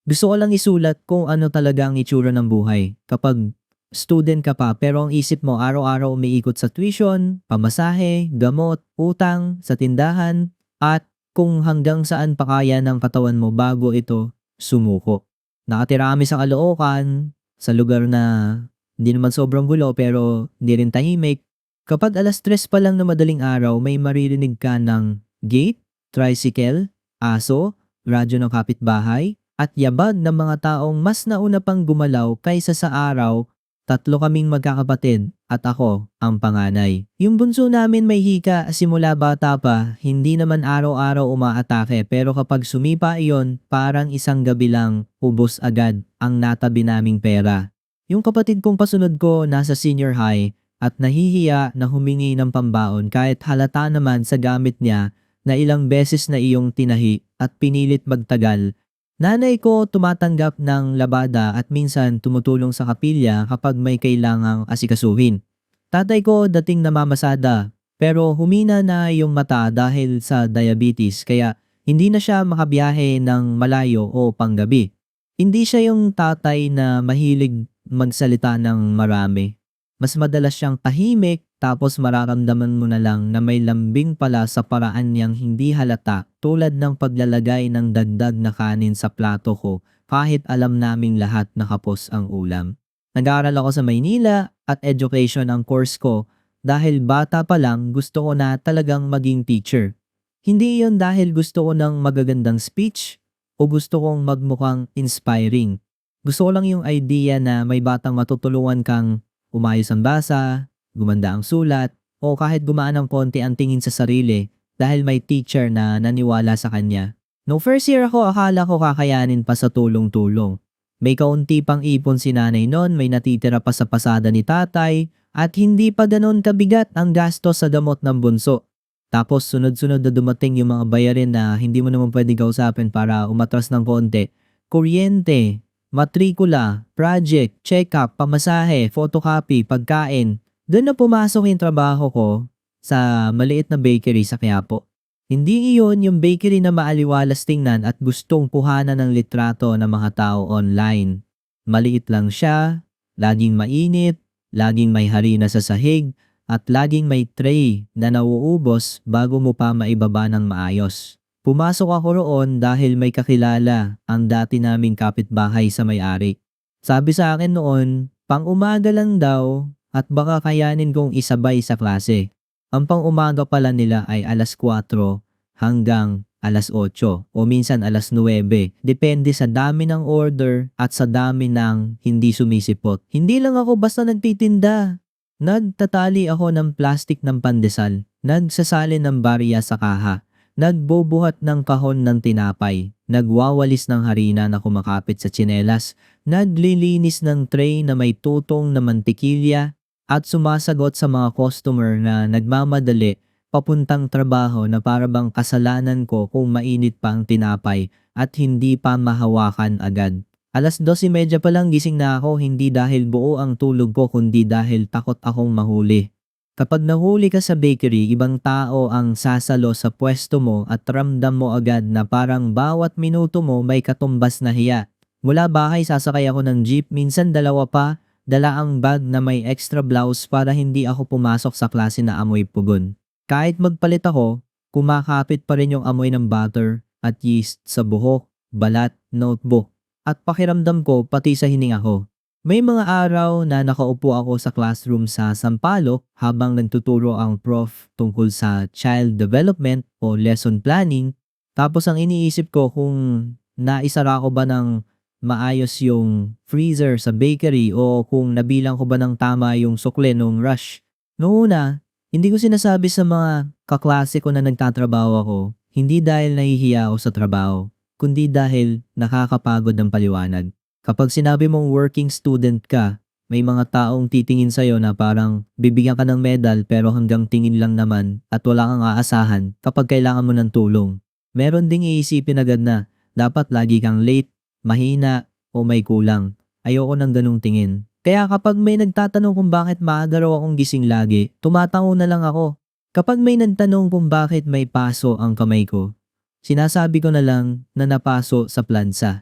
Gusto ko lang isulat kung ano talaga ang itsura ng buhay kapag student ka pa pero ang isip mo araw-araw umiikot sa tuition, pamasahe, gamot, utang, sa tindahan, at kung hanggang saan pa kaya ng katawan mo bago ito sumuko. Nakatira kami sa Caloocan, sa lugar na hindi naman sobrang gulo pero hindi rin tahimik. Kapag 3:00 pa lang na madaling araw, may maririnig ka ng gate, tricycle, aso, radyo ng kapitbahay, at yabag ng mga taong mas nauna pang gumalaw kaysa sa araw. Tatlo kaming magkakapatid at ako ang panganay. Yung bunso namin may hika simula bata pa, hindi naman araw-araw umaatake pero kapag sumipa iyon, parang isang gabi lang, ubos agad ang natabi naming pera. Yung kapatid kong pasunod ko nasa senior high at nahihiya na humingi ng pambaon kahit halata naman sa gamit niya na ilang beses na iyong tinahi at pinilit magtagal. Nanay ko tumatanggap ng labada at minsan tumutulong sa kapilya kapag may kailangang asikasuhin. Tatay ko dating namamasada pero humina na yung mata dahil sa diabetes kaya hindi na siya makabiyahe ng malayo o panggabi. Hindi siya yung tatay na mahilig magsalita ng marami. Mas madalas siyang tahimik tapos mararamdaman mo na lang na may lambing pala sa paraan niyang hindi halata tulad ng paglalagay ng dagdag na kanin sa plato ko kahit alam naming lahat na kapos ang ulam. Nag-aaral ako sa Maynila at education ang course ko dahil bata pa lang gusto ko na talagang maging teacher. Hindi yon dahil gusto ko ng magagandang speech o gusto kong magmukhang inspiring. Gusto ko lang yung idea na may batang matutulungan kang umayos ang basa, gumanda ang sulat, o kahit gumaan ng konti ang tingin sa sarili dahil may teacher na naniwala sa kanya. No first year ako, akala ko kakayanin pa sa tulong-tulong. May kaunti pang ipon si nanay noon, may natitira pa sa pasada ni tatay, at hindi pa ganon kabigat ang gasto sa gamot ng bunso. Tapos sunod-sunod na dumating yung mga bayarin na hindi mo naman pwede kausapin para umatras ng konti. Kuryente, matrikula, project, check-up, pamasahe, photocopy, pagkain. Doon na pumasok yung trabaho ko sa maliit na bakery sa Quiapo. Hindi iyon yung bakery na maaliwalas tingnan at gustong kuhanan ng litrato ng mga tao online. Maliit lang siya, laging mainit, laging may harina sa sahig, at laging may tray na nauubos bago mo pa maibaba ng maayos. Pumasok ako roon dahil may kakilala ang dati naming kapitbahay sa may-ari. Sabi sa akin noon, pang-umaga lang daw at baka kayanin kong isabay sa klase. Ang pang-umaga pala nila ay 4:00 hanggang 8:00 o minsan 9:00. Depende sa dami ng order at sa dami ng hindi sumisipot. Hindi lang ako basta nagtitinda. Nagtatali ako ng plastik ng pandesal, nagsasali ng barya sa kaha, nagbubuhat ng kahon ng tinapay, nagwawalis ng harina na kumakapit sa tsinelas, naglilinis ng tray na may tutong na mantikilya, at sumasagot sa mga customer na nagmamadali papuntang trabaho na parabang kasalanan ko kung mainit pa ang tinapay at hindi pa mahawakan agad. 2:30 pa lang gising na ako, hindi dahil buo ang tulog ko kundi dahil takot akong mahuli. Kapag nahuli ka sa bakery, ibang tao ang sasalo sa pwesto mo at ramdam mo agad na parang bawat minuto mo may katumbas na hiya. Mula bahay sasakay ako ng jeep, minsan dalawa pa, dala ang bag na may extra blouse para hindi ako pumasok sa klase na amoy pugon. Kahit magpalit ako, kumakapit pa rin yung amoy ng butter at yeast sa buhok, balat, notebook at pakiramdam ko pati sa hininga ko. May mga araw na nakaupo ako sa classroom sa sampalok habang nagtuturo ang prof tungkol sa child development o lesson planning. Tapos ang iniisip ko kung naisara ko ba ng maayos yung freezer sa bakery o kung nabilang ko ba ng tama yung sukle nung rush. Noong una, hindi ko sinasabi sa mga kaklase ko na nagtatrabaho ako, hindi dahil nahihiya ako sa trabaho, kundi dahil nakakapagod ng paliwanag. Kapag sinabi mong working student ka, may mga taong titingin sa'yo na parang bibigyan ka ng medal pero hanggang tingin lang naman at wala kang aasahan kapag kailangan mo ng tulong. Meron ding iisipin agad na dapat lagi kang late, mahina o may kulang. Ayoko ng ganung tingin. Kaya kapag may nagtatanong kung bakit maaga raw akong gising lagi, tumatango na lang ako. Kapag may nagtanong kung bakit may paso ang kamay ko, sinasabi ko na lang na napaso sa plansa.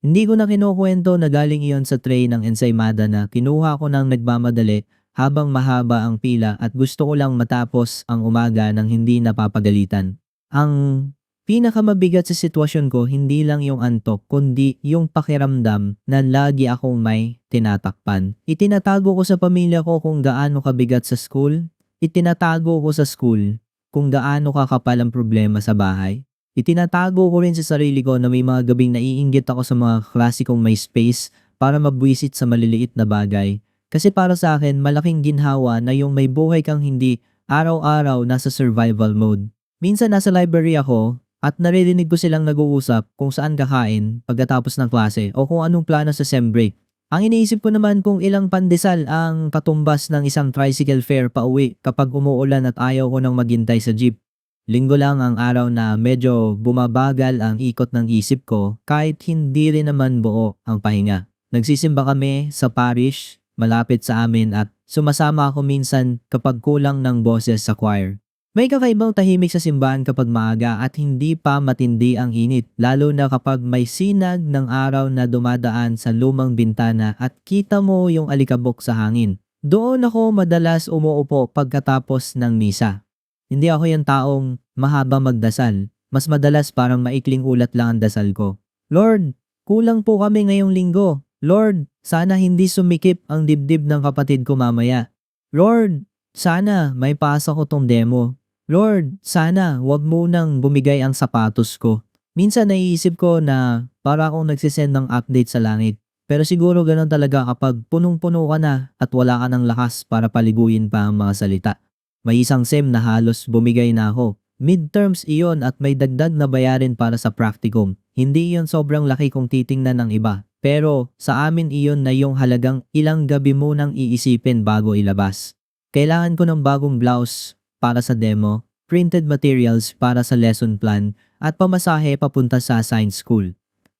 Hindi ko na kinukuwento na galing iyon sa tray ng ensaymada na kinuha ko ng nagmamadali habang mahaba ang pila at gusto ko lang matapos ang umaga ng hindi napapagalitan. Ang pinakamabigat sa sitwasyon ko hindi lang yung antok kundi yung pakiramdam na lagi akong may tinatakpan. Itinatago ko sa pamilya ko kung gaano kabigat sa school. Itinatago ko sa school kung gaano kakapal ang problema sa bahay. Itinatago ko rin sa sarili ko na may mga gabing naiinggit ako sa mga klasikong may space para mabwisit sa maliliit na bagay. Kasi para sa akin, malaking ginhawa na yung may buhay kang hindi araw-araw nasa survival mode. Minsan nasa library ako at naririnig ko silang nag-uusap kung saan kakain pagkatapos ng klase o kung anong plano sa sem break. Ang iniisip ko naman kung ilang pandesal ang katumbas ng isang tricycle fare pa uwi kapag umuulan at ayaw ko nang maghintay sa jeep. Linggo lang ang araw na medyo bumabagal ang ikot ng isip ko kahit hindi rin naman buo ang pahinga. Nagsisimba kami sa parish malapit sa amin at sumasama ako minsan kapag kulang ng boses sa choir. May kakaibang tahimik sa simbahan kapag maaga at hindi pa matindi ang init, lalo na kapag may sinag ng araw na dumadaan sa lumang bintana at kita mo yung alikabok sa hangin. Doon ako madalas umuupo pagkatapos ng misa. Hindi ako yung taong mahaba magdasal. Mas madalas parang maikling ulat lang ang dasal ko. Lord, kulang po kami ngayong linggo. Lord, sana hindi sumikip ang dibdib ng kapatid ko mamaya. Lord, sana may pasa ko tong demo. Lord, sana wag mo nang bumigay ang sapatos ko. Minsan naiisip ko na para akong nagsisend ng update sa langit. Pero siguro ganun talaga kapag punong-puno ka na at wala ka ng lakas para paliguin pa ang mga salita. May isang SEM na halos bumigay na ako. Midterms iyon at may dagdag na bayarin para sa practicum. Hindi iyon sobrang laki kung titingnan ng iba. Pero sa amin iyon na yung halagang ilang gabi mo nang iisipin bago ilabas. Kailangan ko ng bagong blouse para sa demo, printed materials para sa lesson plan, at pamasahe papunta sa science school.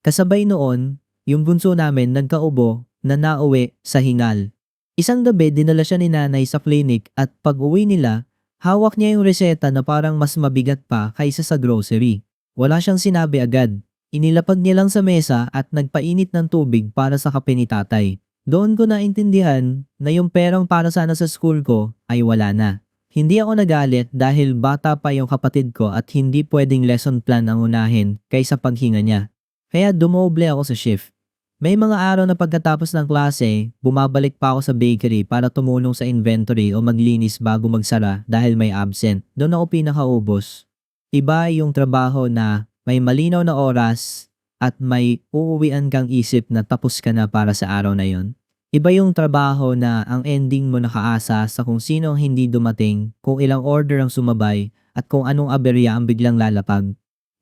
Kasabay noon, yung bunso namin nagkaubo na nauwi sa hingal. Isang gabi dinala siya ni nanay sa clinic at pag-uwi nila, hawak niya yung reseta na parang mas mabigat pa kaysa sa grocery. Wala siyang sinabi agad. Inilapag niya lang sa mesa at nagpainit ng tubig para sa kape ni tatay. Doon ko naintindihan na yung perang para sana sa school ko ay wala na. Hindi ako nagalit dahil bata pa yung kapatid ko at hindi pwedeng lesson plan ang unahin kaysa paghinga niya. Kaya dumoble ako sa shift. May mga araw na pagkatapos ng klase, bumabalik pa ako sa bakery para tumulong sa inventory o maglinis bago magsara dahil may absent. Doon ako pinakaubos. Iba yung trabaho na may malinaw na oras at may uuwian kang isip na tapos ka na para sa araw na yon. Iba yung trabaho na ang ending mo nakaasa sa kung sino ang hindi dumating, kung ilang order ang sumabay, at kung anong aberya ang biglang lalapag.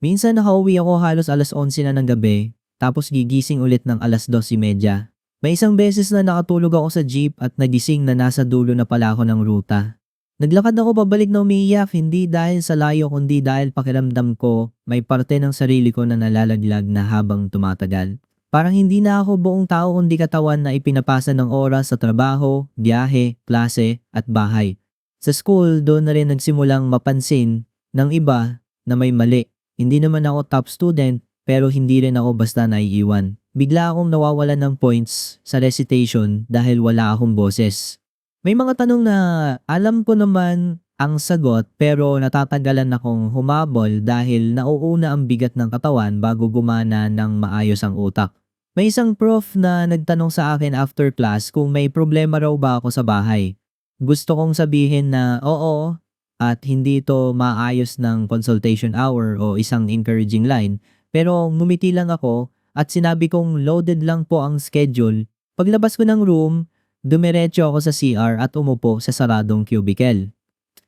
Minsan nakauwi ako halos alas 11 na ng gabi, tapos gigising ulit ng alas 12:30. May isang beses na nakatulog ako sa jeep at nagising na nasa dulo na pala ako ng ruta. Naglakad ako pabalik na umiiyak, hindi dahil sa layo kundi dahil pakiramdam ko may parte ng sarili ko na nalalaglag na habang tumatagal. Parang hindi na ako buong tao kundi katawan na ipinapasa ng oras sa trabaho, biyahe, klase at bahay. Sa school, doon na rin nagsimulang mapansin ng iba na may mali. Hindi naman ako top student pero hindi rin ako basta naiiwan. Bigla akong nawawalan ng points sa recitation dahil wala akong boses. May mga tanong na alam ko naman ang sagot pero natatagalan akong humabol dahil nauuna ang bigat ng katawan bago gumana ng maayos ang utak. May isang prof na nagtanong sa akin after class kung may problema raw ba ako sa bahay. Gusto kong sabihin na oo at hindi ito maayos ng consultation hour o isang encouraging line pero ngumiti lang ako at sinabi kong loaded lang po ang schedule. Paglabas ko ng room, dumiretso ako sa CR at umupo sa saradong cubicle.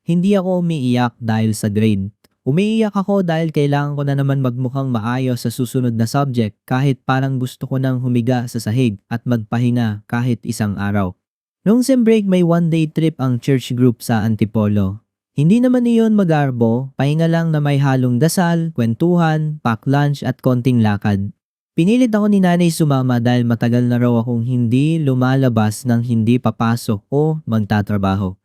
Hindi ako umiiyak dahil sa grade. Umiiyak ako dahil kailangan ko na naman magmukhang maayos sa susunod na subject kahit parang gusto ko nang humiga sa sahig at magpahinga kahit isang araw. Noong sem break may one-day trip ang church group sa Antipolo. Hindi naman iyon magarbo, pahinga lang na may halong dasal, kwentuhan, pack lunch at konting lakad. Pinilit ako ni nanay sumama dahil matagal na raw akong hindi lumalabas ng hindi papasok o magtatrabaho.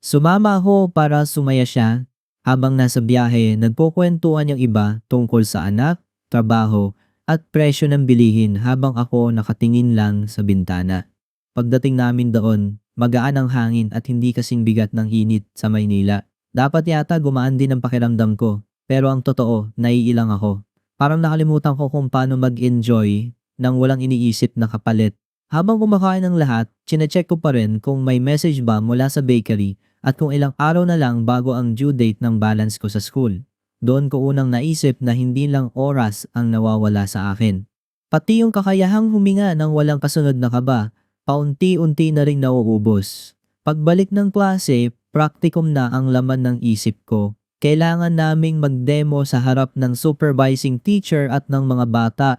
Sumama ako para sumaya siya. Habang nasa biyahe, nagkukwentuhan yung iba tungkol sa anak, trabaho, at presyo ng bilihin habang ako nakatingin lang sa bintana. Pagdating namin doon, magaan ang hangin at hindi kasing bigat ng init sa Maynila. Dapat yata gumaan din ang pakiramdam ko, pero ang totoo, naiilang ako. Parang nakalimutan ko kung paano mag-enjoy nang walang iniisip na kapalit. Habang kumakain ng lahat, chinecheck ko pa rin kung may message ba mula sa bakery at kung ilang araw na lang bago ang due date ng balance ko sa school. Doon ko unang naisip na hindi lang oras ang nawawala sa akin. Pati yung kakayahang huminga ng walang kasunod na kaba, paunti-unti na ring nauubos. Pagbalik ng klase, practicum na ang laman ng isip ko. Kailangan naming mag-demo sa harap ng supervising teacher at ng mga bata.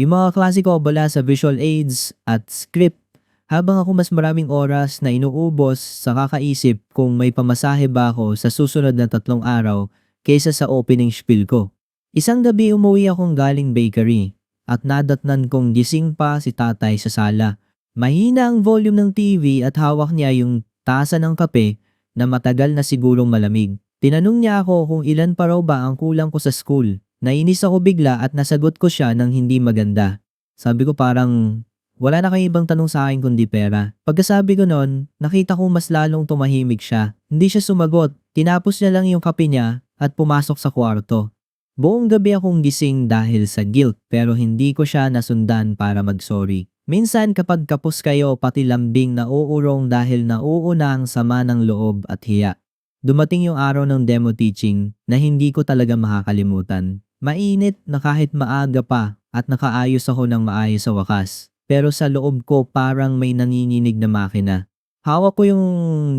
Yung mga klase ko bala sa visual aids at script, habang ako mas maraming oras na inuubos sa kakaisip kung may pamasahe ba ako sa susunod na 3 araw kaysa sa opening spiel ko. Isang gabi umuwi akong galing bakery at nadatnan kong gising pa si tatay sa sala. Mahina ang volume ng TV at hawak niya yung tasa ng kape na matagal na sigurong malamig. Tinanong niya ako kung ilan pa raw ba ang kulang ko sa school. Nainis ako bigla at nasagot ko siya ng hindi maganda. Sabi ko parang wala na kayong ibang tanong sa akin kundi pera. Pagkasabi ko noon, nakita ko mas lalong tumahimik siya. Hindi siya sumagot. Tinapos niya lang yung kape niya at pumasok sa kwarto. Buong gabi akong gising dahil sa guilt pero hindi ko siya nasundan para mag-sorry. Minsan kapag kapos kayo pati lambing na uurong dahil nauuna ang sama ng loob at hiya. Dumating yung araw ng demo teaching na hindi ko talaga makakalimutan. Mainit na kahit maaga pa at nakaayos ako ng maayos sa wakas. Pero sa loob ko parang may nanginginig na makina. Hawak ko yung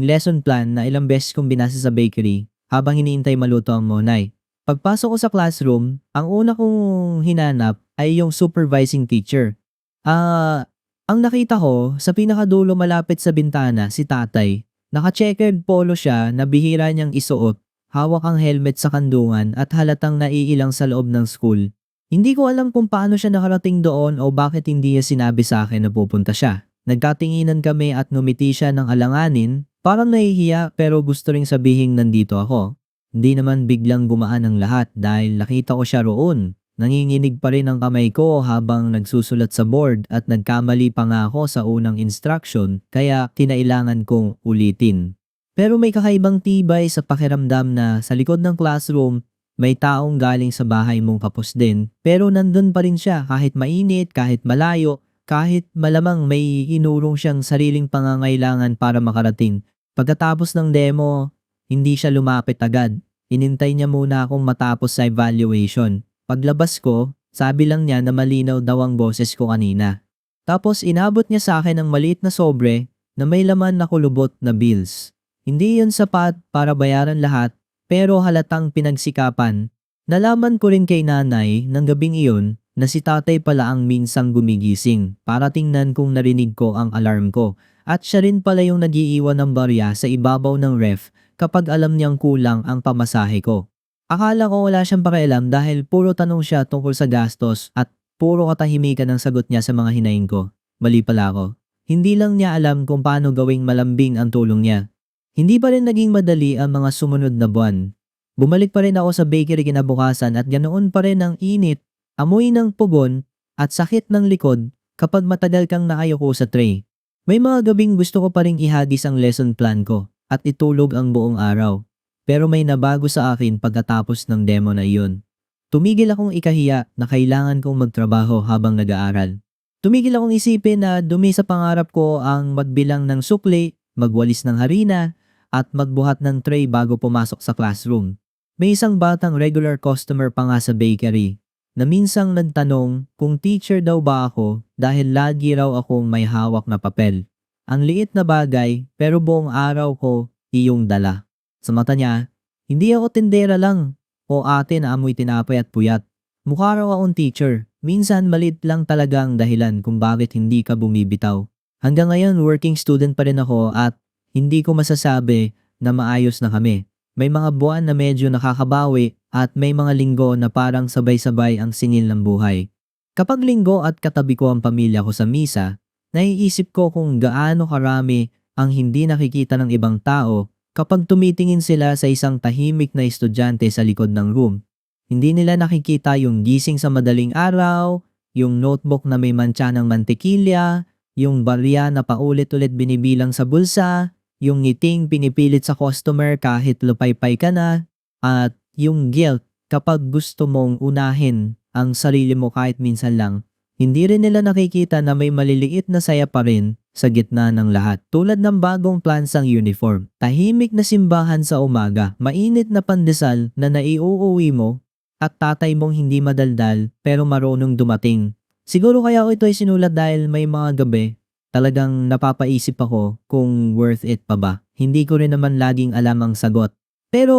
lesson plan na ilang beses kong binasa sa bakery habang hinihintay maluto ang monay. Pagpasok ko sa classroom, ang una kong hinanap ay yung supervising teacher. Ang nakita ko sa pinakadulo malapit sa bintana si tatay. Naka-checkered polo siya na bihira niyang isuot. Hawak ang helmet sa kandungan at halatang naiilang sa loob ng school. Hindi ko alam kung paano siya nakarating doon o bakit hindi niya sinabi sa akin na pupunta siya. Nagkatinginan kami at ngumiti siya ng alanganin, parang nahihiya pero gusto ring sabihing nandito ako. Hindi naman biglang gumaan ang lahat dahil nakita ko siya roon. Nanginginig pa rin ang kamay ko habang nagsusulat sa board at nagkamali pa nga ako sa unang instruction kaya kinailangan kong ulitin. Pero may kakaibang tibay sa pakiramdam na sa likod ng classroom, may taong galing sa bahay mong kapos din, pero nandun pa rin siya kahit mainit, kahit malayo, kahit malamang may inurong siyang sariling pangangailangan para makarating. Pagkatapos ng demo, hindi siya lumapit agad. Inintay niya muna akong matapos sa evaluation. Paglabas ko, sabi lang niya na malinaw daw ang boses ko kanina. Tapos inabot niya sa akin ang maliit na sobre na may laman na kulubot na bills. Hindi yun sapat para bayaran lahat pero halatang pinagsikapan. Nalaman ko rin kay nanay ng gabing iyon na si tatay pala ang minsang gumigising para tingnan kung narinig ko ang alarm ko at siya rin pala yung nagiiwan ng barya sa ibabaw ng ref kapag alam niyang kulang ang pamasahe ko. Akala ko wala siyang pakialam dahil puro tanong siya tungkol sa gastos at puro katahimikan ang sagot niya sa mga hinaing ko. Mali pala ako. Hindi lang niya alam kung paano gawing malambing ang tulong niya. Hindi pa rin naging madali ang mga sumunod na buwan. Bumalik pa rin ako sa bakery kinabukasan at ganoon pa rin ang init, amoy ng pugon at sakit ng likod kapag matagal kang nakayuko sa tray. May mga gabing gusto ko pa rin ihagis ang lesson plan ko at itulog ang buong araw. Pero may nabago sa akin pagkatapos ng demo na iyon. Tumigil akong ikahiya na kailangan kong magtrabaho habang nag-aaral. Tumigil akong isipin na dumi sa pangarap ko ang magbilang ng sukli, magwalis ng harina, at magbuhat ng tray bago pumasok sa classroom. May isang batang regular customer pa nga sa bakery na minsang nagtanong kung teacher daw ba ako dahil lagi raw akong may hawak na papel. Ang liit na bagay pero buong araw ko iyong dala. Sa mata niya, hindi ako tindera lang o ate na amoy tinapay at puyat. Mukha raw akong teacher. Minsan maliit lang talaga ang dahilan kung bakit hindi ka bumibitaw. Hanggang ngayon working student pa rin ako at hindi ko masasabi na maayos na kami. May mga buwan na medyo nakakabawi at may mga linggo na parang sabay-sabay ang singil ng buhay. Kapag linggo at katabi ko ang pamilya ko sa misa, naiisip ko kung gaano karami ang hindi nakikita ng ibang tao kapag tumitingin sila sa isang tahimik na estudyante sa likod ng room. Hindi nila nakikita yung gising sa madaling araw, yung notebook na may mantsa ng mantikilya, yung barya na paulit-ulit binibilang sa bulsa, yung ngiting pinipilit sa customer kahit lupaypay ka na, at yung guilt kapag gusto mong unahin ang sarili mo kahit minsan lang. Hindi rin nila nakikita na may maliliit na saya pa rin sa gitna ng lahat. Tulad ng bagong plansang uniform, tahimik na simbahan sa umaga, mainit na pandesal na naiuuwi mo, at tatay mong hindi madaldal pero marunong dumating. Siguro kaya ako ito ay sinulat dahil may mga gabi talagang napapaisip ako kung worth it pa ba. Hindi ko rin naman laging alam ang sagot. Pero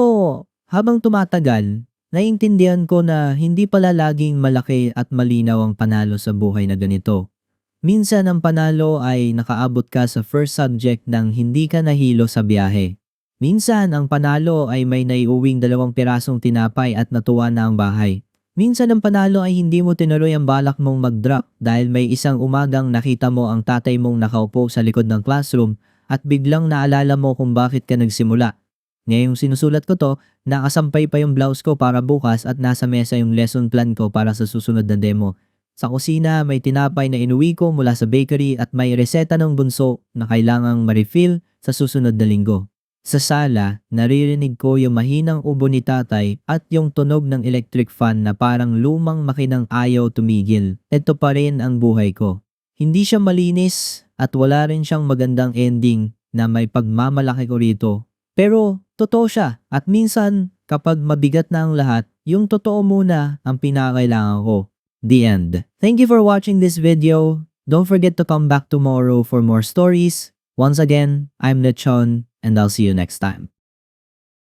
habang tumatagal, naiintindihan ko na hindi pala laging malaki at malinaw ang panalo sa buhay na ganito. Minsan ang panalo ay nakaabot ka sa first subject nang hindi ka nahilo sa biyahe. Minsan ang panalo ay may naiuwing 2 pirasong tinapay at natuwa na ang bahay. Minsan ang panalo ay hindi mo tinuloy ang balak mong mag-drop dahil may isang umagang nakita mo ang tatay mong nakaupo sa likod ng classroom at biglang naalala mo kung bakit ka nagsimula. Ngayong sinusulat ko to, nakasampay pa yung blouse ko para bukas at nasa mesa yung lesson plan ko para sa susunod na demo. Sa kusina, may tinapay na inuwi ko mula sa bakery at may reseta ng bunso na kailangang ma-refill sa susunod na linggo. Sa sala, naririnig ko yung mahinang ubo ni tatay at yung tunog ng electric fan na parang lumang makinang ayaw tumigil. Ito pa rin ang buhay ko. Hindi siya malinis at wala rin siyang magandang ending na may pagmamalaki ko rito. Pero totoo siya at minsan kapag mabigat na ang lahat, yung totoo muna ang pinakailangan ko. The end. Thank you for watching this video. Don't forget to come back tomorrow for more stories. Once again, I'm Lechon and I'll see you next time.